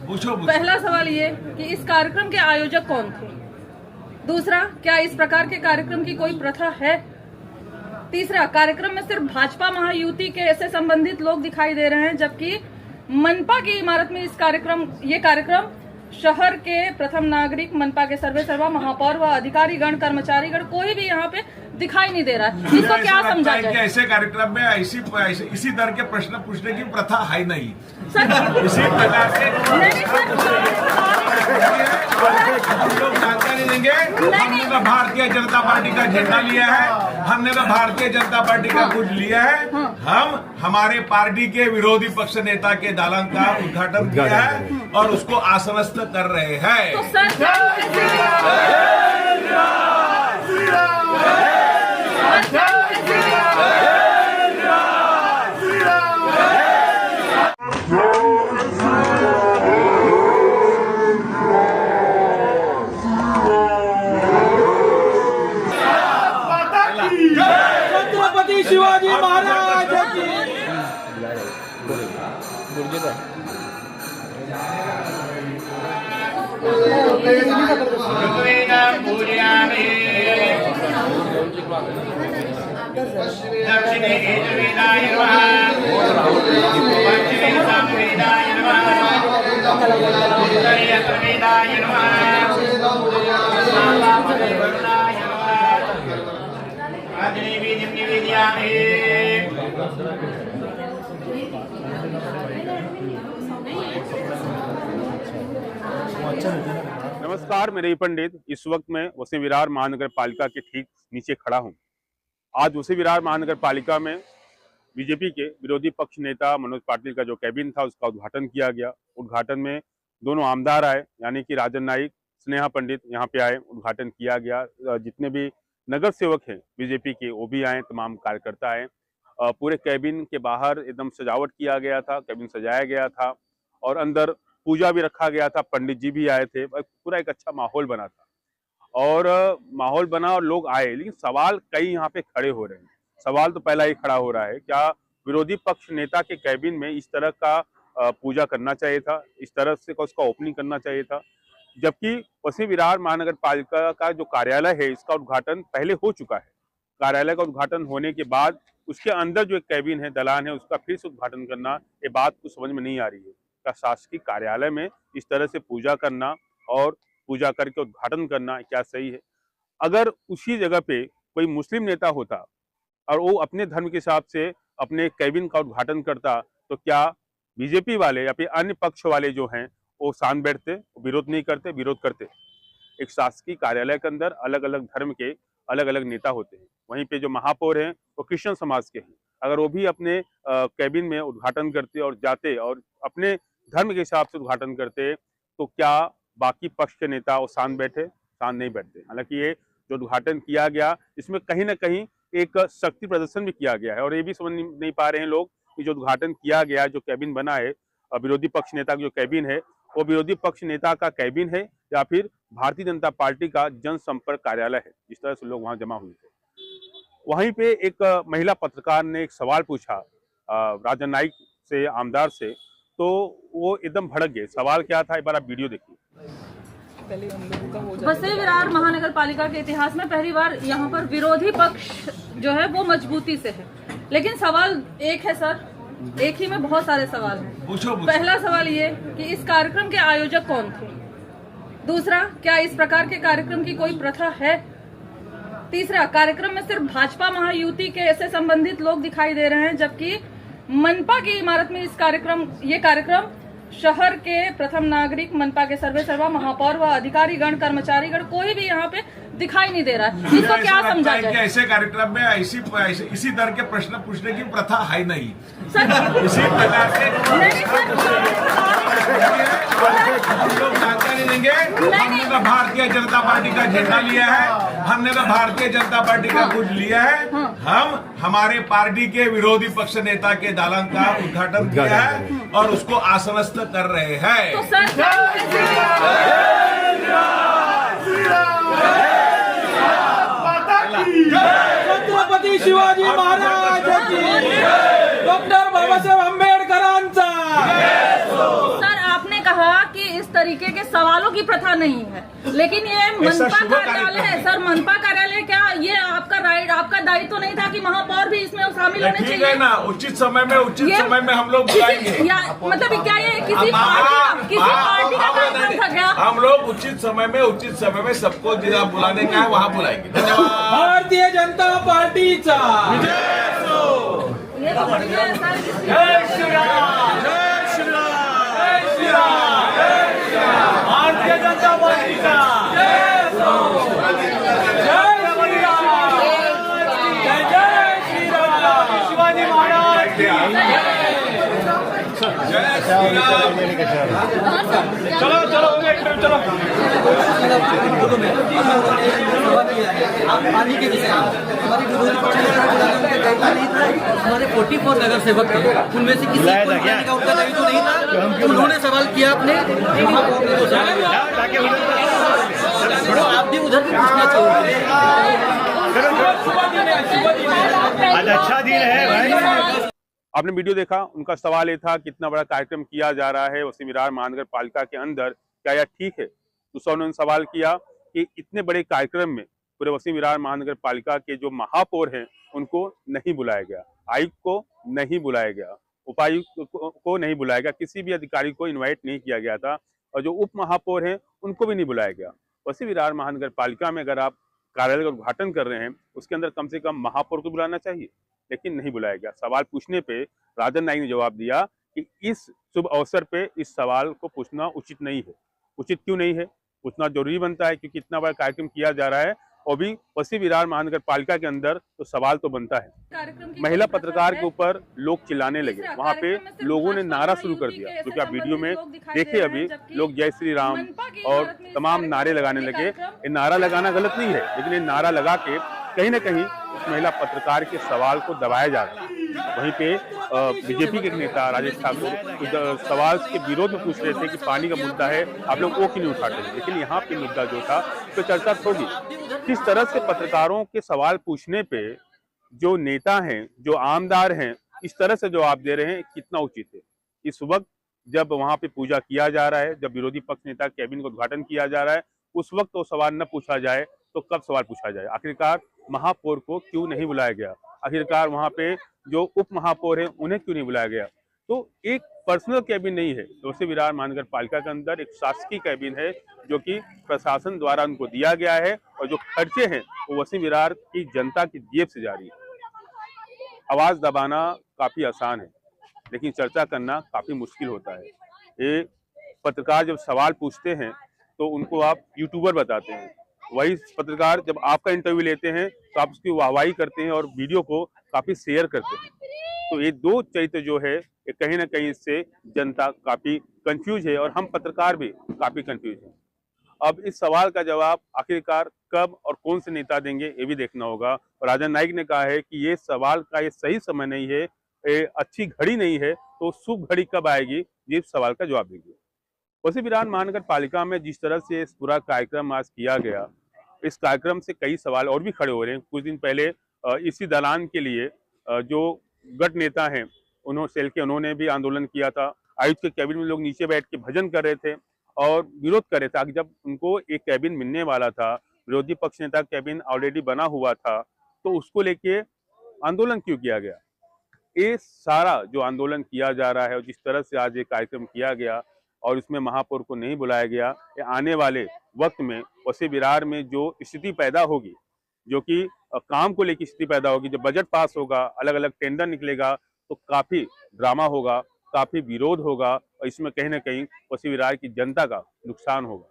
पहला सवाल ये कि इस कार्यक्रम के आयोजक कौन थे? दूसरा, क्या इस प्रकार के कार्यक्रम की कोई प्रथा है? तीसरा, कार्यक्रम में सिर्फ भाजपा महायुति के ऐसे संबंधित लोग दिखाई दे रहे हैं, जबकि मनपा की इमारत में ये कार्यक्रम शहर के प्रथम नागरिक, मनपा के सर्वे सर्वा, महापौर व अधिकारीगण, कर्मचारीगण कोई भी यहाँ पे दिखाई नहीं दे रहा है। इसको क्या समझा जाए? ऐसे कार्यक्रम में इसी तरह के प्रश्न पूछने की प्रथा है नहीं सर। इसी प्रकार से हम लोग जानकारी देंगे। हमने तो भारतीय जनता पार्टी का झंडा लिया है, हमने तो भारतीय जनता पार्टी का कुछ लिया है। हम हमारे पार्टी के विरोधी पक्ष नेता के दालन का उद्घाटन किया है और उसको आश्वस्त कर रहे हैं। तो सर छत्रपती शिवाजी महाराज की दक्षिणे यजुर्वेदाय नमः, पश्चिमे सामवेदाय नमः, उत्तरे अथर्ववेदाय नमः, वामदेवाय नमः, आग्नेयवेद्यं निवेदयामि। नमस्कार, मैं रवि पंडित इस वक्त मैं वसई विरार महानगर पालिका के ठीक नीचे खड़ा हूं। आज वसई विरार महानगर पालिका में बीजेपी के विरोधी पक्ष नेता मनोज पाटिल का जो कैबिन था उसका उद्घाटन किया गया। उद्घाटन में दोनों आमदार आए, यानी कि राजन नाइक, स्नेहा पंडित यहाँ पे आए, उद्घाटन किया गया। जितने भी नगर सेवक हैं बीजेपी के वो भी आए, तमाम कार्यकर्ता आए। पूरे कैबिन के बाहर एकदम सजावट किया गया था, कैबिन सजाया गया था और अंदर पूजा भी रखा गया था, पंडित जी भी आए थे। पूरा एक अच्छा माहौल बना था और माहौल बना और लोग आए। लेकिन सवाल कई यहाँ पे खड़े हो रहे हैं। सवाल तो पहला ही खड़ा हो रहा है, क्या विरोधी पक्ष नेता के कैबिन में इस तरह का पूजा करना चाहिए था, इस तरह से उसका ओपनिंग करना चाहिए था? जबकि वसई विरार महानगर पालिका का जो कार्यालय है इसका उद्घाटन पहले हो चुका है। कार्यालय का उद्घाटन होने के बाद उसके अंदर जो एक कैबिन है, दलान है, उसका फिर से उद्घाटन करना, ये बात कुछ समझ में नहीं आ रही है। क्या शासकीय कार्यालय में इस तरह से पूजा करना और पूजा करके उद्घाटन करना क्या सही है? अगर उसी जगह पे कोई मुस्लिम नेता होता और वो अपने धर्म के हिसाब से अपने कैबिन का उद्घाटन करता, तो क्या बीजेपी वाले या फिर अन्य पक्ष वाले जो हैं वो शांत बैठते, विरोध नहीं करते? विरोध करते। एक शासकीय कार्यालय के अंदर अलग अलग धर्म के अलग अलग नेता होते हैं। वहीं पे जो महापौर हैं वो क्रिश्चियन समाज के हैं। अगर वो भी अपने कैबिन में उद्घाटन करते और जाते और अपने धर्म के हिसाब से उद्घाटन करते, तो क्या बाकी पक्ष के नेता वो शांत बैठे? शांत नहीं बैठते। हालांकि ये जो उद्घाटन किया गया इसमें कहीं ना कहीं एक शक्ति प्रदर्शन भी किया गया है और ये भी समझ नहीं पा रहे हैं लोग कि जो उद्घाटन किया गया, जो कैबिन बना है विरोधी पक्ष नेता का जो कैबिन है, वो विरोधी पक्ष नेता का कैबिन है या फिर भारतीय जनता पार्टी का जनसंपर्क कार्यालय है, जिस तरह से लोग वहां जमा हुए थे। वहीं पे एक महिला पत्रकार ने एक सवाल पूछा राजन नाइक से, आमदार से, तो वो एकदम भड़क गए। सवाल क्या था, एक बार आप वीडियो देखिए। वसई विरार महानगर पालिका के इतिहास में पहली बार यहाँ पर विरोधी पक्ष जो है वो मजबूती से है। लेकिन सवाल एक है सर, एक ही में बहुत सारे सवाल हैं। पहला सवाल ये कि इस कार्यक्रम के आयोजक कौन थे? दूसरा, क्या इस प्रकार के कार्यक्रम की कोई प्रथा है? तीसरा, कार्यक्रम में सिर्फ भाजपा महायुति के ऐसे संबंधित लोग दिखाई दे रहे हैं, जबकि मनपा की इमारत में ये कार्यक्रम शहर के प्रथम नागरिक, मनपा के सर्वे सर्वा, महापौर व अधिकारीगण, कर्मचारीगण कोई भी यहाँ पे दिखाई नहीं दे रहा है। इसको क्या समझा जाए? ऐसे कार्यक्रम में इसी तरह के प्रश्न पूछने की प्रथा है नहीं सर। इसी प्रकार से हम लोग जानकारी देंगे। हमने तो भारतीय जनता पार्टी का झंडा लिया है, हमने तो भारतीय जनता पार्टी का कुछ लिया है। हम हमारे पार्टी के विरोधी पक्ष नेता के दालन का उद्घाटन किया है और उसको आश्वस्त कर रहे हैं। तो सर छत्रपती शिवाजी महाराज की, डॉक्टर बाबासाहेब आंबेडकरांचा। सर, आपने कहा कि इस तरीके के सवालों की प्रथा नहीं है, लेकिन ये मनपा कार्यालय है सर। मनपा कार्यालय क्या ये आपका राइट, आपका दायित्व तो नहीं था कि महापौर भी इसमें शामिल होने ठीक चाहिए? है ना, उचित समय में हम लोग बुलाएंगे। मतलब क्या ये किसी पार्टी का कार्यक्रम था क्या? हम लोग उचित समय में सबको जिला बुलाने का है वहाँ बुलाएंगे। धन्यवाद। भारतीय जनता पार्टीचा ये तो बढ़िया है सर। जय श्री राम, जय श्री राम, जय श्री राम, जय श्री राम। भारतीय जनता पार्टीचा जय श्री राम, जय जय श्री राम। शिवाजी महाराज की चलो चलो हो गया इंटरव्यू, चलो। पानी के विषय हमारे विरोधी पक्ष ने दायित्व नहीं था। हमारे 44 नगर सेवक थे, उनमें से किसी को बुलाने का उनका दायित्व नहीं था। उन्होंने सवाल किया अपने, तो आप भी उधर भी पूछना चाहिए। आज अच्छा दिन है भाई। आपने वीडियो देखा, उनका सवाल ये था कितना बड़ा कार्यक्रम किया जा रहा है वसीम विरार महानगर पालिका के अंदर, क्या यह ठीक है? दूसरा उन्होंने सवाल किया कि इतने बड़े कार्यक्रम में पूरे वसीम विरार महानगर पालिका के जो महापौर हैं उनको नहीं बुलाया गया, आयुक्त को नहीं बुलाया गया, उपायुक्त को नहीं बुलाया गया, किसी भी अधिकारी को इन्वाइट नहीं किया गया था, और जो उप महापौर हैं उनको भी नहीं बुलाया गया। वसीम विरार महानगर पालिका में अगर आप कार्यालय का उद्घाटन कर रहे हैं उसके अंदर कम से कम महापौर को बुलाना चाहिए, लेकिन नहीं बुलाया गया। सवाल पूछने पे राजन नाईक ने जवाब दिया कि इस शुभ अवसर पे इस सवाल को पूछना उचित नहीं है। उचित क्यों नहीं है? पूछना जरूरी बनता है क्योंकि इतना बड़ा कार्यक्रम किया जा रहा है और भी वसीम विरार महानगर पालिका के अंदर, तो सवाल तो बनता है। महिला पत्रकार के ऊपर लोग चिल्लाने लगे, वहां पे लोगों ने नारा शुरू कर दिया, जो कि आप वीडियो में देखे अभी, लोग जय श्री राम और तमाम नारे लगाने लगे। ये नारा लगाना गलत नहीं है, लेकिन ये नारा लगा के कहीं ना कहीं उस महिला पत्रकार के सवाल को दबाया जा रहा है। वहीं पे बीजेपी के एक नेता राजेश ठाकुर सवाल के विरोध में पूछ रहे थे कि पानी का मुद्दा है, आप लोग वो क्यों नहीं उठाते, लेकिन यहाँ पे मुद्दा जो था तो चर्चा होगी। किस तरह से पत्रकारों के सवाल पूछने पे जो नेता हैं, जो आमदार हैं, इस तरह से जवाब दे रहे हैं, कितना उचित है? इस वक्त जब वहां पे पूजा किया जा रहा है, जब विरोधी पक्ष नेता कैबिन का उद्घाटन किया जा रहा है, उस वक्त तो सवाल न पूछा जाए तो कब सवाल पूछा जाए? आखिरकार महापौर को क्यों नहीं बुलाया गया? आखिरकार वहां पे जो उप महापौर है उन्हें क्यों नहीं बुलाया गया? तो एक पर्सनल कैबिन नहीं है, वसीम विरार महानगर पालिका के अंदर एक शासकीय कैबिन है जो कि प्रशासन द्वारा उनको दिया गया है, और जो खर्चे हैं वो वसीम विरार की जनता की जेब से जारी है। आवाज दबाना काफी आसान है, लेकिन चर्चा करना काफी मुश्किल होता है। ये पत्रकार जब सवाल पूछते हैं तो उनको आप यूट्यूबर बताते हैं, वही पत्रकार जब आपका इंटरव्यू लेते हैं तो आप उसकी वाहवाही करते हैं और वीडियो को काफी शेयर करते हैं। तो ये दो चरित्र जो है ये कहीं ना कहीं इससे जनता काफी कंफ्यूज है और हम पत्रकार भी काफी कंफ्यूज हैं। अब इस सवाल का जवाब आखिरकार कब और कौन से नेता देंगे ये भी देखना होगा। और राजन नाईक ने कहा है कि ये सवाल का ये सही समय नहीं है, ये अच्छी घड़ी नहीं है, तो शुभ घड़ी कब आएगी जिस सवाल का जवाब देंगे। वसीम विरार महानगर पालिका में जिस तरह से इस पूरा कार्यक्रम आज किया गया, इस कार्यक्रम से कई सवाल और भी खड़े हो रहे हैं। कुछ दिन पहले इसी दलान के लिए जो गट नेता हैं उन्होंने भी आंदोलन किया था। आयुक्त के कैबिन में लोग नीचे बैठ के भजन कर रहे थे और विरोध कर रहे थे। जब उनको एक कैबिन मिलने वाला था, विरोधी पक्ष नेता कैबिन ऑलरेडी बना हुआ था, तो उसको लेके आंदोलन क्यों किया गया? ये सारा जो आंदोलन किया जा रहा है और जिस तरह से आज ये कार्यक्रम किया गया और इसमें महापौर को नहीं बुलाया गया, ये आने वाले वक्त में वसीम विरार में जो स्थिति पैदा होगी, जो कि काम को लेकर स्थिति पैदा होगी, जब बजट पास होगा, अलग अलग टेंडर निकलेगा, तो काफी ड्रामा होगा, काफी विरोध होगा और इसमें कहीं ना कहीं वसीम विरार की जनता का नुकसान होगा।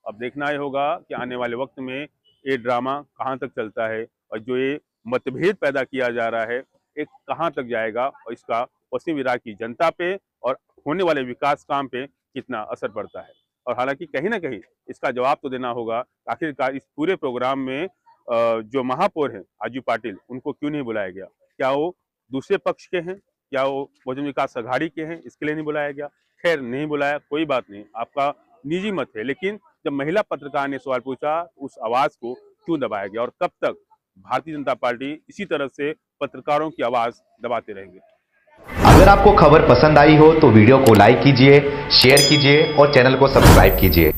अब देखना ही होगा कि आने वाले वक्त में ये ड्रामा कहाँ तक चलता है और जो ये मतभेद पैदा किया जा रहा है ये कहाँ तक जाएगा और इसका वसीम विरार की जनता पे और होने वाले विकास काम पे कितना असर पड़ता है। और हालांकि कहीं ना कहीं इसका जवाब तो देना होगा, आखिरकार इस पूरे प्रोग्राम में जो महापौर हैं आजू पाटिल, उनको क्यों नहीं बुलाया गया? क्या वो दूसरे पक्ष के हैं? क्या वो बहुजन विकास अघाड़ी के हैं, इसके लिए नहीं बुलाया गया? खैर, नहीं बुलाया, कोई बात नहीं, आपका निजी मत है, लेकिन जब महिला पत्रकार ने सवाल पूछा उस आवाज को क्यों दबाया गया और कब तक भारतीय जनता पार्टी इसी तरह से पत्रकारों की आवाज दबाते रहेंगे? अगर आपको खबर पसंद आई हो तो वीडियो को लाइक कीजिए, शेयर कीजिए और चैनल को सब्सक्राइब कीजिए।